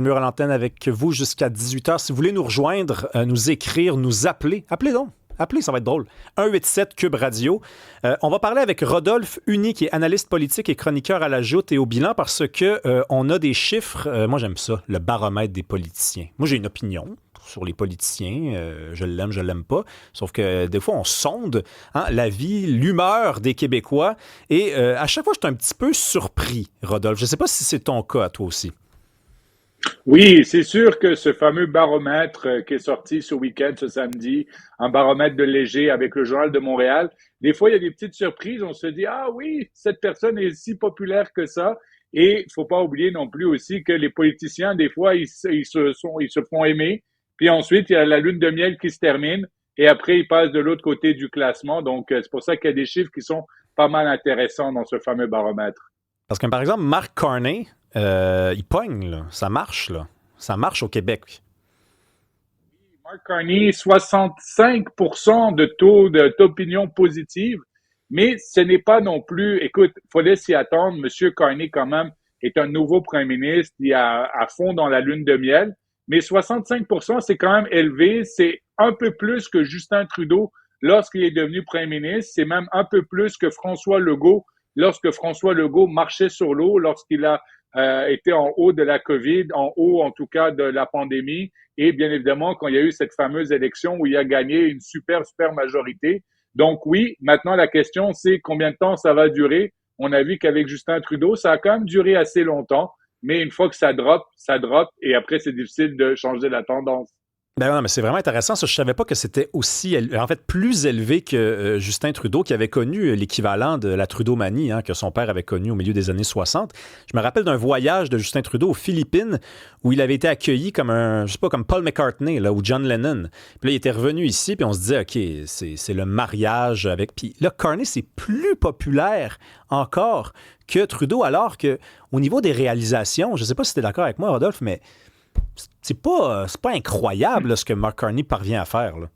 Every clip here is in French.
Mur à l'antenne avec vous jusqu'à 18h. Si vous voulez nous rejoindre, nous écrire, nous appeler, appelez donc. Appelez, ça va être drôle. 187 Cube Radio. On va parler avec Rodolphe Huni, qui est analyste politique et chroniqueur à la Joute et au bilan, parce que on a des chiffres. Moi, j'aime ça, le baromètre des politiciens. Moi, j'ai une opinion sur les politiciens. Je l'aime, je l'aime pas. Sauf que des fois, on sonde la vie, l'humeur des Québécois. Et à chaque fois, je suis un petit peu surpris, Rodolphe. Je ne sais pas si c'est ton cas à toi aussi. Oui, c'est sûr que ce fameux baromètre qui est sorti ce week-end, ce samedi, un baromètre de Léger avec le Journal de Montréal, des fois, il y a des petites surprises. On se dit, ah oui, cette personne est si populaire que ça. Et il faut pas oublier non plus aussi que les politiciens, des fois, ils se font aimer. Puis ensuite, il y a la lune de miel qui se termine. Et après, ils passent de l'autre côté du classement. Donc, c'est pour ça qu'il y a des chiffres qui sont pas mal intéressants dans ce fameux baromètre. Parce que, par exemple, Mark Carney, il pogne, là. Ça marche, là. Ça marche au Québec. Mark Carney, 65% de d'opinion positive, mais ce n'est pas non plus, écoute, il fallait s'y attendre. Monsieur Carney, quand même, est un nouveau premier ministre, il est à fond dans la lune de miel, mais 65%, c'est quand même élevé. C'est un peu plus que Justin Trudeau lorsqu'il est devenu premier ministre. C'est même un peu plus que François Legault lorsque François Legault marchait sur l'eau, lorsqu'il a été en haut de la COVID, en haut en tout cas de la pandémie. Et bien évidemment, quand il y a eu cette fameuse élection où il a gagné une super majorité. Donc oui, maintenant la question, c'est combien de temps ça va durer. On a vu qu'avec Justin Trudeau, ça a quand même duré assez longtemps. Mais une fois que ça drop. Et après, c'est difficile de changer la tendance. Ben non, mais c'est vraiment intéressant. Ça, je savais pas que c'était aussi, en fait, plus élevé que Justin Trudeau, qui avait connu l'équivalent de la Trudeau-manie, que son père avait connu au milieu des années 60. Je me rappelle d'un voyage de Justin Trudeau aux Philippines où il avait été accueilli comme je sais pas, comme Paul McCartney là, ou John Lennon. Puis là, il était revenu ici, puis on se disait, OK, c'est le mariage avec. Puis là, Carney, c'est plus populaire encore que Trudeau, alors que au niveau des réalisations, je sais pas si tu es d'accord avec moi, Rodolphe, mais c'est pas incroyable là, ce que Mark Carney parvient à faire. Là.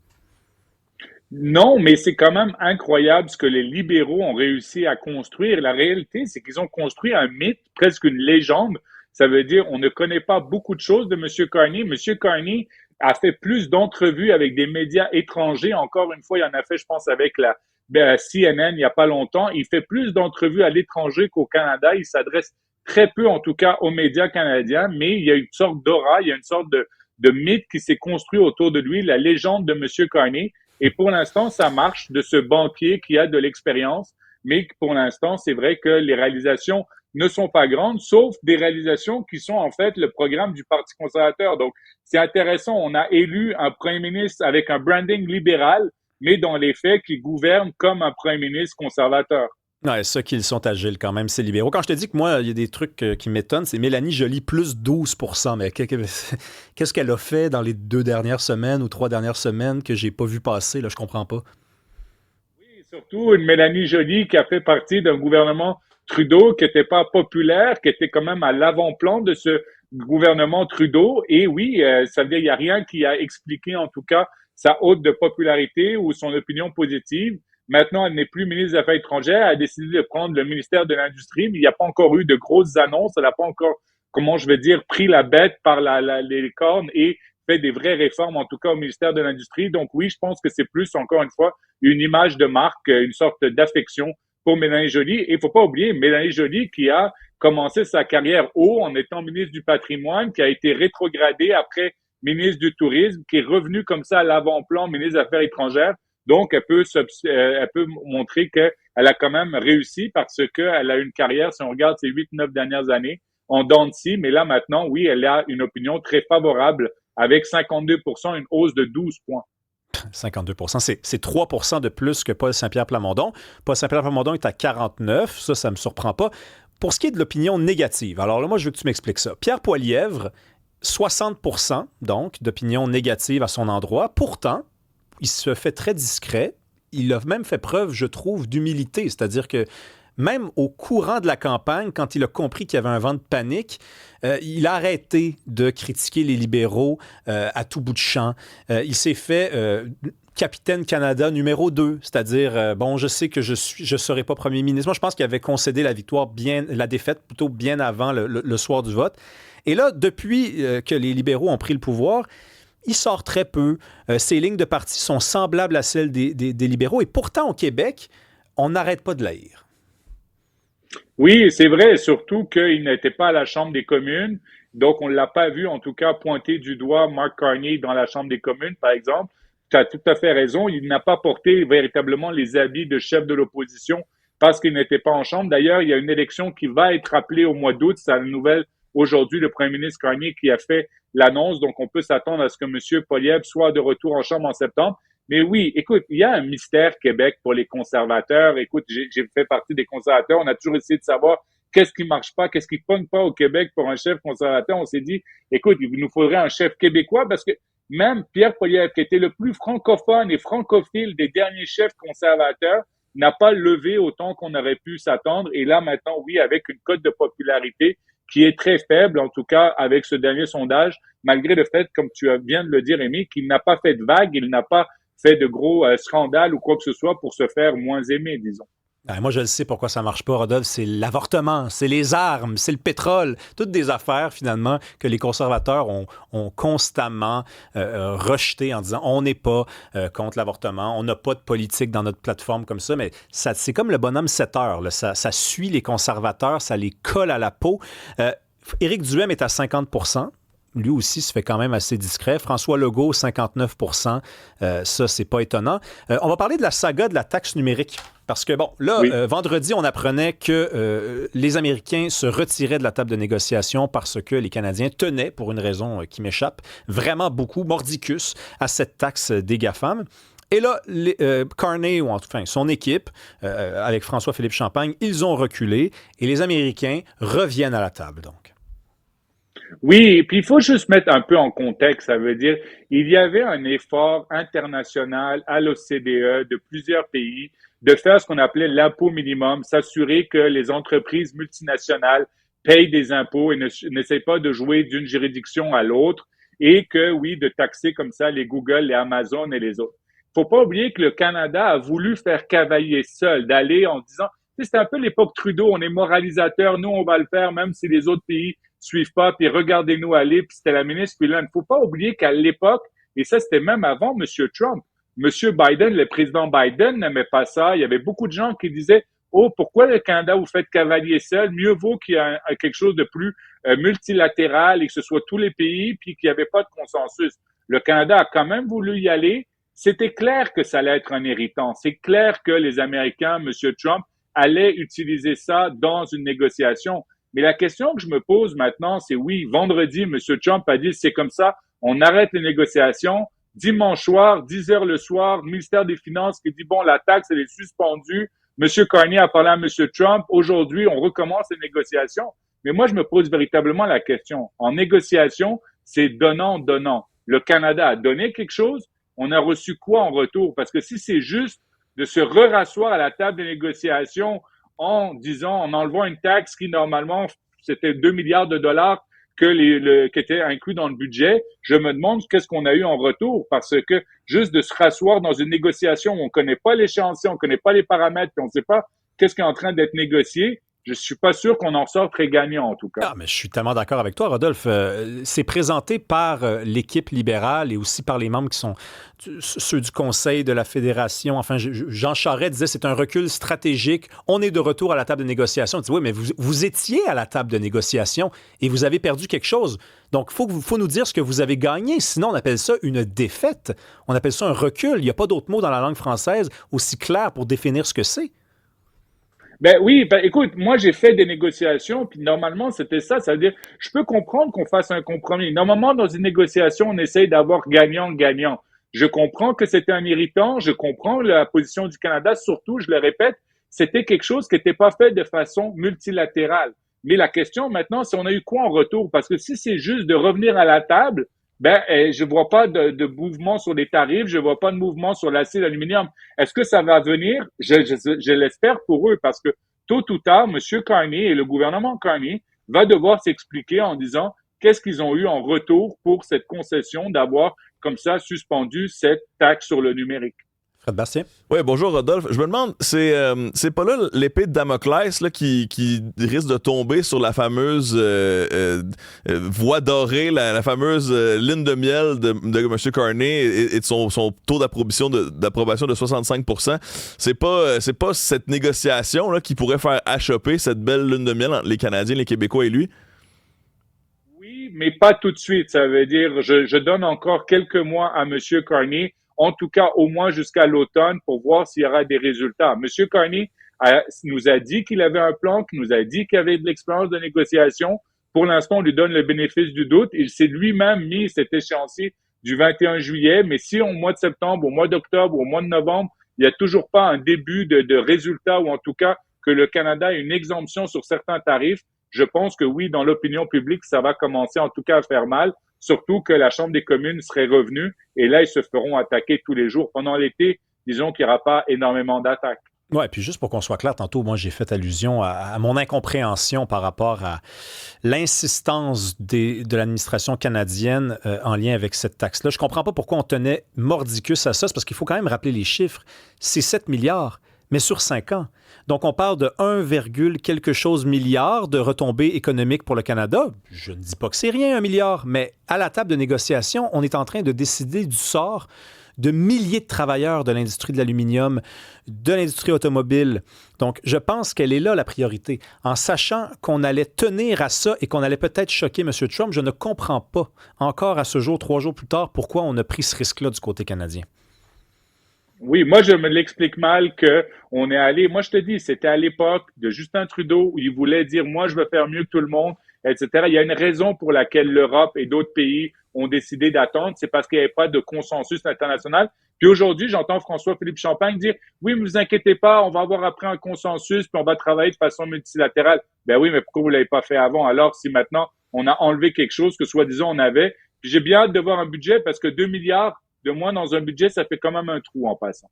Non, mais c'est quand même incroyable ce que les libéraux ont réussi à construire. La réalité, c'est qu'ils ont construit un mythe, presque une légende. Ça veut dire on ne connaît pas beaucoup de choses de M. Carney. M. Carney a fait plus d'entrevues avec des médias étrangers. Encore une fois, il en a fait, je pense, avec la CNN il n'y a pas longtemps. Il fait plus d'entrevues à l'étranger qu'au Canada. Il s'adresse très peu, en tout cas, aux médias canadiens, mais il y a une sorte d'aura, il y a une sorte de mythe qui s'est construit autour de lui, la légende de M. Carney. Et pour l'instant, ça marche de ce banquier qui a de l'expérience, mais pour l'instant, c'est vrai que les réalisations ne sont pas grandes, sauf des réalisations qui sont en fait le programme du Parti conservateur. Donc, c'est intéressant. On a élu un premier ministre avec un branding libéral, mais dans les faits, qui gouverne comme un premier ministre conservateur. Ouais, ça qu'ils sont agiles quand même, ces libéraux. Quand je te dis que moi, il y a des trucs qui m'étonnent, c'est Mélanie Joly plus 12%. Mais qu'est-ce qu'elle a fait dans les 2 dernières semaines ou 3 dernières semaines que j'ai pas vu passer, là, je comprends pas. Oui, surtout une Mélanie Joly qui a fait partie d'un gouvernement Trudeau qui n'était pas populaire, qui était quand même à l'avant-plan de ce gouvernement Trudeau. Et oui, ça veut dire qu'il n'y a rien qui a expliqué en tout cas sa haute de popularité ou son opinion positive. Maintenant, elle n'est plus ministre des Affaires étrangères. Elle a décidé de prendre le ministère de l'Industrie, mais il n'y a pas encore eu de grosses annonces. Elle n'a pas encore, comment je vais dire, pris la bête par les cornes et fait des vraies réformes, en tout cas au ministère de l'Industrie. Donc oui, je pense que c'est plus, encore une fois, une image de marque, une sorte d'affection pour Mélanie Joly. Et il faut pas oublier Mélanie Joly qui a commencé sa carrière haut en étant ministre du Patrimoine, qui a été rétrogradée après ministre du Tourisme, qui est revenue comme ça à l'avant-plan, ministre des Affaires étrangères. Donc, elle peut montrer qu'elle a quand même réussi parce qu'elle a une carrière, si on regarde ses 8-9 dernières années, en dents de scie. Mais là, maintenant, oui, elle a une opinion très favorable avec 52%, une hausse de 12 points. 52%, c'est 3% de plus que Paul Saint-Pierre Plamondon. Paul Saint-Pierre Plamondon est à 49, ça me surprend pas. Pour ce qui est de l'opinion négative, alors là, moi, je veux que tu m'expliques ça. Pierre Poilievre, 60% donc d'opinion négative à son endroit. Pourtant, il se fait très discret. Il a même fait preuve, je trouve, d'humilité. C'est-à-dire que même au courant de la campagne, quand il a compris qu'il y avait un vent de panique, il a arrêté de critiquer les libéraux à tout bout de champ. Il s'est fait capitaine Canada numéro 2, c'est-à-dire, bon, je sais que je serai pas premier ministre. Moi, je pense qu'il avait concédé la défaite plutôt bien avant le soir du vote. Et là, depuis que les libéraux ont pris le pouvoir, il sort très peu. Ses lignes de parti sont semblables à celles des libéraux. Et pourtant, au Québec, on n'arrête pas de l'haïr. Oui, c'est vrai, surtout qu'il n'était pas à la Chambre des communes. Donc, on ne l'a pas vu, en tout cas, pointer du doigt Mark Carney dans la Chambre des communes, par exemple. Tu as tout à fait raison. Il n'a pas porté véritablement les habits de chef de l'opposition parce qu'il n'était pas en Chambre. D'ailleurs, il y a une élection qui va être appelée au mois d'août. C'est la nouvelle aujourd'hui, le premier ministre Carney qui a fait l'annonce. Donc, on peut s'attendre à ce que M. Poilievre soit de retour en Chambre en septembre. Mais oui, écoute, il y a un mystère Québec pour les conservateurs. Écoute, j'ai fait partie des conservateurs. On a toujours essayé de savoir qu'est-ce qui marche pas, qu'est-ce qui pogne pas au Québec pour un chef conservateur. On s'est dit, écoute, il nous faudrait un chef québécois parce que même Pierre Poilievre, qui était le plus francophone et francophile des derniers chefs conservateurs, n'a pas levé autant qu'on aurait pu s'attendre. Et là, maintenant, oui, avec une cote de popularité qui est très faible, en tout cas avec ce dernier sondage, malgré le fait, comme tu viens de le dire, Rémi, qu'il n'a pas fait de vague, il n'a pas fait de gros scandales ou quoi que ce soit pour se faire moins aimer, disons. Moi, je le sais pourquoi ça marche pas, Rodolphe. C'est l'avortement, c'est les armes, c'est le pétrole. Toutes des affaires, finalement, que les conservateurs ont constamment rejetées en disant on n'est pas contre l'avortement, on n'a pas de politique dans notre plateforme comme ça. Mais c'est comme le bonhomme 7 heures. Là. Ça suit les conservateurs, ça les colle à la peau. Éric Duhaime est à 50%. Lui aussi se fait quand même assez discret. François Legault, 59%. Ça, c'est pas étonnant. On va parler de la saga de la taxe numérique. Parce que, bon, là, oui. Vendredi, on apprenait que les Américains se retiraient de la table de négociation parce que les Canadiens tenaient, pour une raison qui m'échappe, vraiment beaucoup, mordicus, à cette taxe des GAFAM. Et là, Carney, ou enfin son équipe, avec François-Philippe Champagne, ils ont reculé et les Américains reviennent à la table, donc. Oui, et puis il faut juste mettre un peu en contexte, ça veut dire il y avait un effort international à l'OCDE de plusieurs pays de faire ce qu'on appelait l'impôt minimum, s'assurer que les entreprises multinationales payent des impôts et n'essayent pas de jouer d'une juridiction à l'autre et que, oui, de taxer comme ça les Google, les Amazon et les autres. Faut pas oublier que le Canada a voulu faire cavalier seul, d'aller en disant, c'est un peu l'époque Trudeau, on est moralisateur, nous on va le faire même si les autres pays suivent pas, puis regardez-nous aller, puis c'était la ministre, puis là, il ne faut pas oublier qu'à l'époque, et ça c'était même avant M. Trump, M. Biden, le président Biden n'aimait pas ça, il y avait beaucoup de gens qui disaient, oh, pourquoi le Canada vous faites cavalier seul, mieux vaut qu'il y ait quelque chose de plus multilatéral et que ce soit tous les pays, puis qu'il n'y avait pas de consensus. Le Canada a quand même voulu y aller, c'était clair que ça allait être un irritant, c'est clair que les Américains, M. Trump, allaient utiliser ça dans une négociation. Mais la question que je me pose maintenant, c'est oui, vendredi, M. Trump a dit c'est comme ça, on arrête les négociations. Dimanche soir, 10 heures le soir, le ministère des Finances qui dit bon, la taxe, elle est suspendue. M. Carney a parlé à M. Trump. Aujourd'hui, on recommence les négociations. Mais moi, je me pose véritablement la question. En négociation, c'est donnant-donnant. Le Canada a donné quelque chose. On a reçu quoi en retour? Parce que si c'est juste de se rasseoir à la table des négociations en disant, en enlevant une taxe qui, normalement, c'était 2 milliards de dollars qui était inclus dans le budget, je me demande qu'est-ce qu'on a eu en retour parce que juste de se rasseoir dans une négociation où on ne connaît pas l'échéancier, on ne connaît pas les paramètres, puis on ne sait pas qu'est-ce qui est en train d'être négocié, je ne suis pas sûr qu'on en sort très gagnant, en tout cas. Ah, mais je suis tellement d'accord avec toi, Rodolphe. C'est présenté par l'équipe libérale et aussi par les membres qui sont ceux du Conseil de la Fédération. Enfin, Jean Charest disait c'est un recul stratégique. On est de retour à la table de négociation. On dit oui, mais vous étiez à la table de négociation et vous avez perdu quelque chose. Donc, il faut nous dire ce que vous avez gagné. Sinon, on appelle ça une défaite. On appelle ça un recul. Il n'y a pas d'autre mot dans la langue française aussi clair pour définir ce que c'est. Ben oui, ben écoute, moi j'ai fait des négociations, puis normalement c'était ça, ça veut dire, je peux comprendre qu'on fasse un compromis. Normalement, dans une négociation, on essaye d'avoir gagnant-gagnant. Je comprends que c'était un irritant, je comprends la position du Canada, surtout, je le répète, c'était quelque chose qui n'était pas fait de façon multilatérale. Mais la question maintenant, c'est on a eu quoi en retour? Parce que si c'est juste de revenir à la table, je vois pas de mouvement sur les tarifs, je vois pas de mouvement sur l'acier d'aluminium. Est-ce que ça va venir? Je l'espère pour eux parce que tôt ou tard, M. Carney et le gouvernement Carney va devoir s'expliquer en disant qu'est-ce qu'ils ont eu en retour pour cette concession d'avoir comme ça suspendu cette taxe sur le numérique. Fred Bastien? Oui, bonjour Rodolphe. Je me demande, c'est pas là l'épée de Damoclès là, qui risque de tomber sur la fameuse voie dorée, la fameuse ligne de miel de M. Carney et de son taux d'approbation de 65%. C'est pas cette négociation là, qui pourrait faire achoper cette belle ligne de miel entre les Canadiens, les Québécois et lui? Oui, mais pas tout de suite. Ça veut dire, je donne encore quelques mois à M. Carney, en tout cas au moins jusqu'à l'automne, pour voir s'il y aura des résultats. M. Carney nous a dit qu'il avait un plan, qu'il nous a dit qu'il avait de l'expérience de négociation. Pour l'instant, on lui donne le bénéfice du doute. Il s'est lui-même mis cet échéancier du 21 juillet, mais si au mois de septembre, au mois d'octobre, au mois de novembre, il n'y a toujours pas un début de résultat, ou en tout cas que le Canada ait une exemption sur certains tarifs, je pense que oui, dans l'opinion publique, ça va commencer en tout cas à faire mal, surtout que la Chambre des communes serait revenue et là, ils se feront attaquer tous les jours. Pendant l'été, disons qu'il n'y aura pas énormément d'attaques. Oui, puis juste pour qu'on soit clair, tantôt, moi, j'ai fait allusion à mon incompréhension par rapport à l'insistance de l'administration canadienne en lien avec cette taxe-là. Je ne comprends pas pourquoi on tenait mordicus à ça. C'est parce qu'il faut quand même rappeler les chiffres. C'est 7 milliards, mais sur 5 ans. Donc, on parle de 1, quelque chose milliard de retombées économiques pour le Canada. Je ne dis pas que c'est rien, 1 milliard, mais à la table de négociation, on est en train de décider du sort de milliers de travailleurs de l'industrie de l'aluminium, de l'industrie automobile. Donc, je pense qu'elle est là, la priorité. En sachant qu'on allait tenir à ça et qu'on allait peut-être choquer M. Trump, je ne comprends pas, encore à ce jour, 3 jours plus tard, pourquoi on a pris ce risque-là du côté canadien. Oui, moi, je me l'explique mal que on est allé, moi, je te dis, c'était à l'époque de Justin Trudeau où il voulait dire, moi, je veux faire mieux que tout le monde, etc. Il y a une raison pour laquelle l'Europe et d'autres pays ont décidé d'attendre, c'est parce qu'il n'y avait pas de consensus international. Puis aujourd'hui, j'entends François-Philippe Champagne dire, oui, mais vous inquiétez pas, on va avoir après un consensus, puis on va travailler de façon multilatérale. Ben oui, mais pourquoi vous l'avez pas fait avant? Alors, si maintenant, on a enlevé quelque chose que soi-disant on avait, puis j'ai bien hâte de voir un budget parce que 2 milliards de moins dans un budget, ça fait quand même un trou en passant.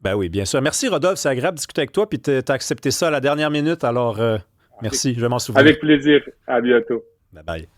Ben oui, bien sûr. Merci, Rodolphe. C'est agréable de discuter avec toi. Puis tu as accepté ça à la dernière minute. Alors, merci. Je vais m'en souvenir. Avec plaisir. À bientôt. Bye bye.